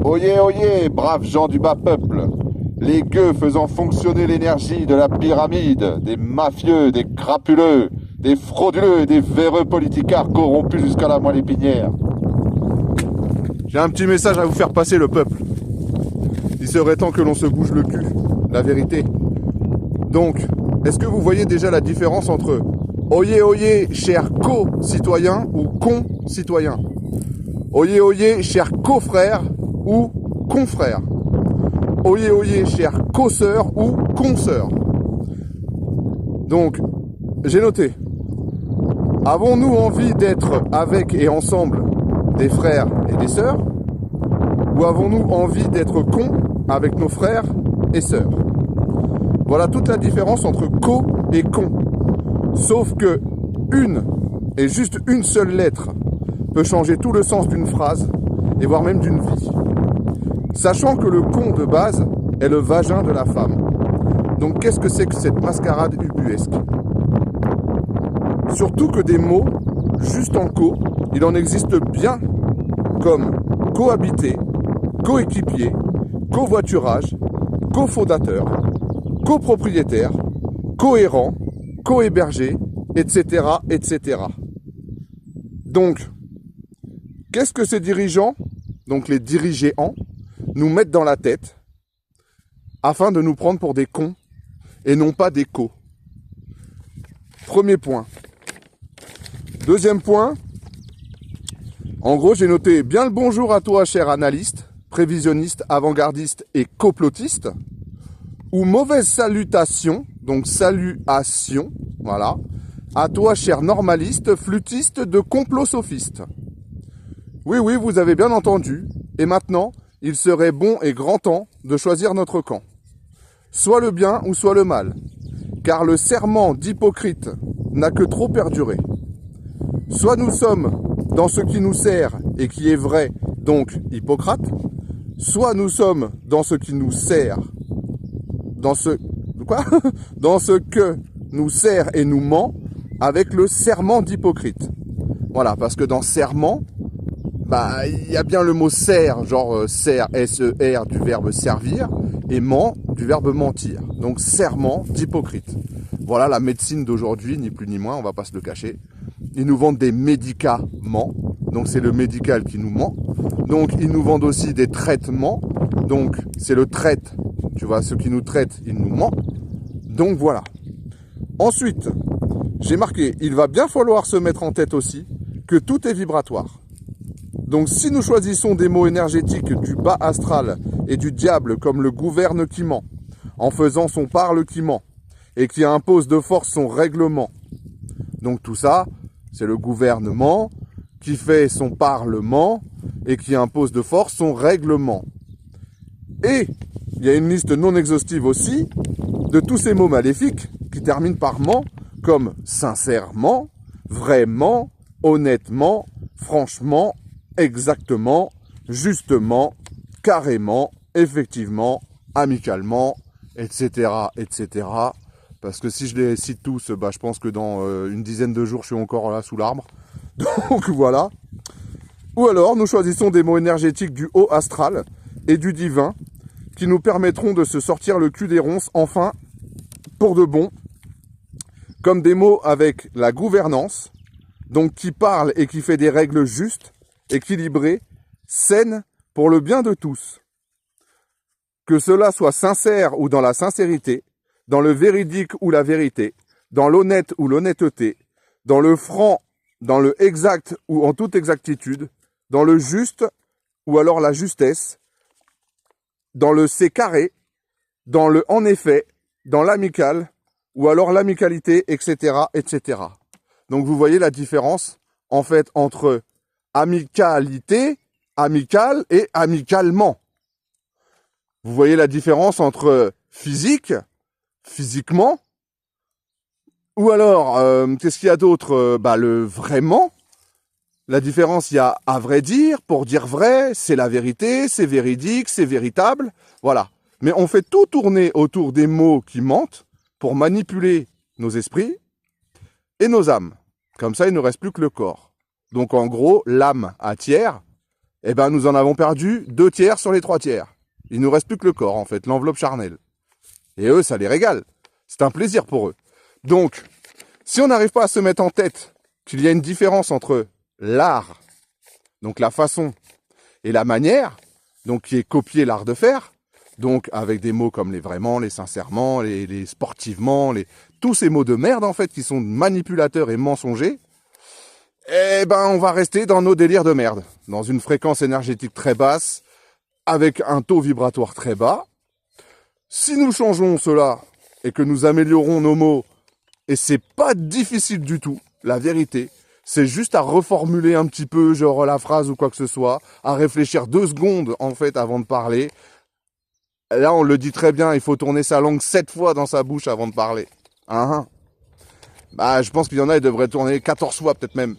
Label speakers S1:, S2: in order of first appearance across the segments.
S1: Oyez, oyez, braves gens du bas peuple, les gueux faisant fonctionner l'énergie de la pyramide, des mafieux, des crapuleux, des frauduleux et des véreux politicards corrompus jusqu'à la moelle épinière. J'ai un petit message à vous faire passer, le peuple. Il serait temps que l'on se bouge le cul, la vérité. Donc, est-ce que vous voyez déjà la différence entre oyez, oyez, chers co-citoyens ou con-citoyens? Oyez, oyez, chers co-frères ou confrères? Oyez, oyez, chers co-sœurs ou consœurs? Donc, j'ai noté. Avons-nous envie d'être avec et ensemble des frères et des sœurs? Ou avons-nous envie d'être cons avec nos frères et sœurs? Voilà toute la différence entre co et con. Sauf que une, et juste une seule lettre, peut changer tout le sens d'une phrase, et voire même d'une vie. Sachant que le con de base est le vagin de la femme. Donc qu'est-ce que c'est que cette mascarade ubuesque? Surtout que des mots, juste en co, il en existe bien, comme cohabiter, coéquipier, covoiturage, cofondateur, copropriétaire, cohérent, cohébergé, etc., etc. Donc, qu'est-ce que ces dirigeants, donc les dirigéants, nous mettent dans la tête afin de nous prendre pour des cons et non pas des cos? Premier point. Deuxième point, en gros, j'ai noté bien le bonjour à toi, cher analyste, prévisionniste, avant-gardiste et complotiste, ou mauvaise salutation, donc saluation, voilà, à toi, cher normaliste, flûtiste de complot sophiste. Oui, oui, vous avez bien entendu, et maintenant, il serait bon et grand temps de choisir notre camp. Soit le bien ou soit le mal, car le serment d'Hippocrate n'a que trop perduré. Soit nous sommes dans ce qui nous sert et qui est vrai, donc Hippocrate, soit nous sommes dans ce qui nous sert, dans ce que nous sert et nous ment, avec le serment d'Hippocrate. Voilà, parce que dans serment, bah, il y a bien le mot sert, genre sert, S-E-R, du verbe servir, et ment, du verbe mentir. Donc serment d'Hippocrate. Voilà la médecine d'aujourd'hui, ni plus ni moins, on va pas se le cacher. Ils nous vendent des médicaments, donc c'est le médical qui nous ment. Donc ils nous vendent aussi des traitements, donc c'est le traite, tu vois, ceux qui nous traitent, ils nous mentent. Donc voilà. Ensuite, j'ai marqué, il va bien falloir se mettre en tête aussi que tout est vibratoire. Donc si nous choisissons des mots énergétiques du bas astral et du diable comme le gouverne qui ment, en faisant son parle qui ment, et qui impose de force son règlement. Donc tout ça, c'est le gouvernement qui fait son parlement et qui impose de force son règlement. Et il y a une liste non exhaustive aussi de tous ces mots maléfiques qui terminent par ment, comme sincèrement, vraiment, honnêtement, franchement, exactement, justement, carrément, effectivement, amicalement, etc., etc. Parce que si je les cite tous, bah, je pense que dans une dizaine de jours, je suis encore là sous l'arbre. Donc voilà. Ou alors, nous choisissons des mots énergétiques du haut astral et du divin qui nous permettront de se sortir le cul des ronces, enfin, pour de bon, comme des mots avec la gouvernance, donc qui parle et qui fait des règles justes, équilibrées, saines, pour le bien de tous. Que cela soit sincère ou dans la sincérité, dans le véridique ou la vérité, dans l'honnête ou l'honnêteté, dans le franc, dans le exact ou en toute exactitude, dans le juste ou alors la justesse, dans le c'est carré, dans le en effet, dans l'amical ou alors l'amicalité, etc., etc. Donc vous voyez la différence en fait entre amicalité, amical et amicalement. Vous voyez la différence entre physique, physiquement, ou alors, qu'est-ce qu'il y a d'autre? Le vraiment. La différence, il y a à vrai dire, pour dire vrai, c'est la vérité, c'est véridique, c'est véritable, voilà. Mais on fait tout tourner autour des mots qui mentent pour manipuler nos esprits et nos âmes. Comme ça, il ne reste plus que le corps. Donc en gros, l'âme à tiers, eh ben nous en avons perdu 2 tiers sur les 3 tiers. Il nous reste plus que le corps, en fait, l'enveloppe charnelle. Et eux, ça les régale. C'est un plaisir pour eux. Donc, si on n'arrive pas à se mettre en tête qu'il y a une différence entre l'art, donc la façon, et la manière, donc qui est copier l'art de faire, donc avec des mots comme les vraiment, les sincèrement, les sportivement, tous ces mots de merde en fait qui sont manipulateurs et mensongers, eh ben on va rester dans nos délires de merde, dans une fréquence énergétique très basse, avec un taux vibratoire très bas. Si nous changeons cela et que nous améliorons nos mots, et c'est pas difficile du tout, la vérité, c'est juste à reformuler un petit peu, genre la phrase ou quoi que ce soit, à réfléchir 2 secondes en fait avant de parler. Là, on le dit très bien, il faut tourner sa langue 7 fois dans sa bouche avant de parler. Bah, je pense qu'il y en a, ils devraient tourner 14 fois peut-être même.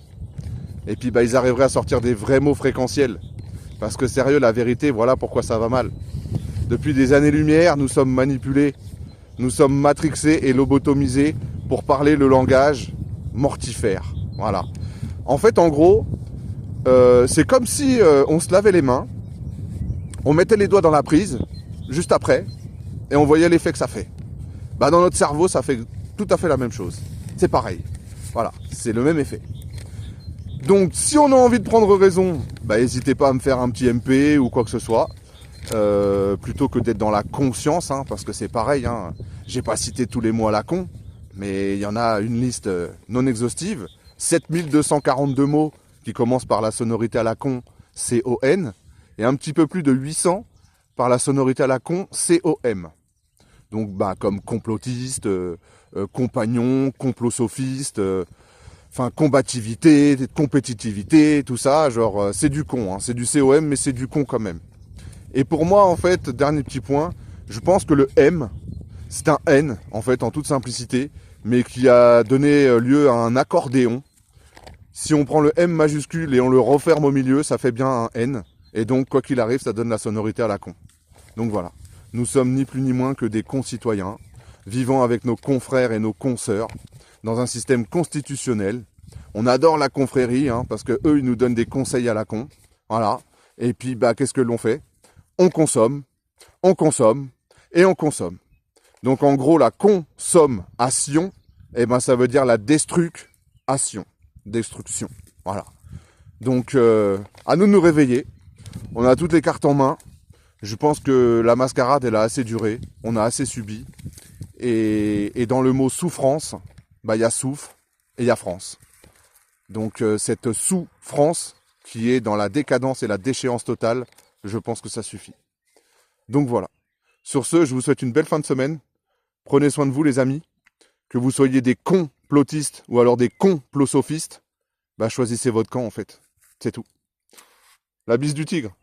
S1: Et puis, bah, ils arriveraient à sortir des vrais mots fréquentiels. Parce que sérieux, la vérité, voilà pourquoi ça va mal. Depuis des années-lumière, nous sommes manipulés, nous sommes matrixés et lobotomisés pour parler le langage mortifère. Voilà. En fait, en gros, c'est comme si on se lavait les mains, on mettait les doigts dans la prise, juste après, et on voyait l'effet que ça fait. Bah, dans notre cerveau, ça fait tout à fait la même chose. C'est pareil. Voilà, c'est le même effet. Donc, si on a envie de prendre raison, bah, n'hésitez pas à me faire un petit MP ou quoi que ce soit. Plutôt que d'être dans la conscience, hein, parce que c'est pareil, hein. J'ai pas cité tous les mots à la con, mais il y en a une liste non exhaustive, 7242 mots qui commencent par la sonorité à la con, C-O-N, et un petit peu plus de 800 par la sonorité à la con, C-O-M. Donc bah, comme complotiste, compagnon, complot-sophiste, combativité, compétitivité, tout ça, genre c'est du con, hein, c'est du C-O-M, mais c'est du con quand même. Et pour moi, en fait, dernier petit point, je pense que le M, c'est un N, en fait, en toute simplicité, mais qui a donné lieu à un accordéon. Si on prend le M majuscule et on le referme au milieu, ça fait bien un N. Et donc, quoi qu'il arrive, ça donne la sonorité à la con. Donc voilà, nous sommes ni plus ni moins que des concitoyens, vivant avec nos confrères et nos consœurs, dans un système constitutionnel. On adore la confrérie, hein, parce que eux, ils nous donnent des conseils à la con. Voilà. Et puis, bah, qu'est-ce que l'on fait ? On consomme, et on consomme. Donc en gros, la consommation, eh ben, ça veut dire la destruction. Destruction. Voilà. Donc, à nous de nous réveiller. On a toutes les cartes en main. Je pense que la mascarade, elle a assez duré. On a assez subi. Et dans le mot souffrance, bah, y a souffre et il y a France. Donc, cette souffrance qui est dans la décadence et la déchéance totale, je pense que ça suffit. Donc voilà. Sur ce, je vous souhaite une belle fin de semaine. Prenez soin de vous, les amis. Que vous soyez des complotistes ou alors des complosophistes, bah choisissez votre camp en fait. C'est tout. La bise du tigre.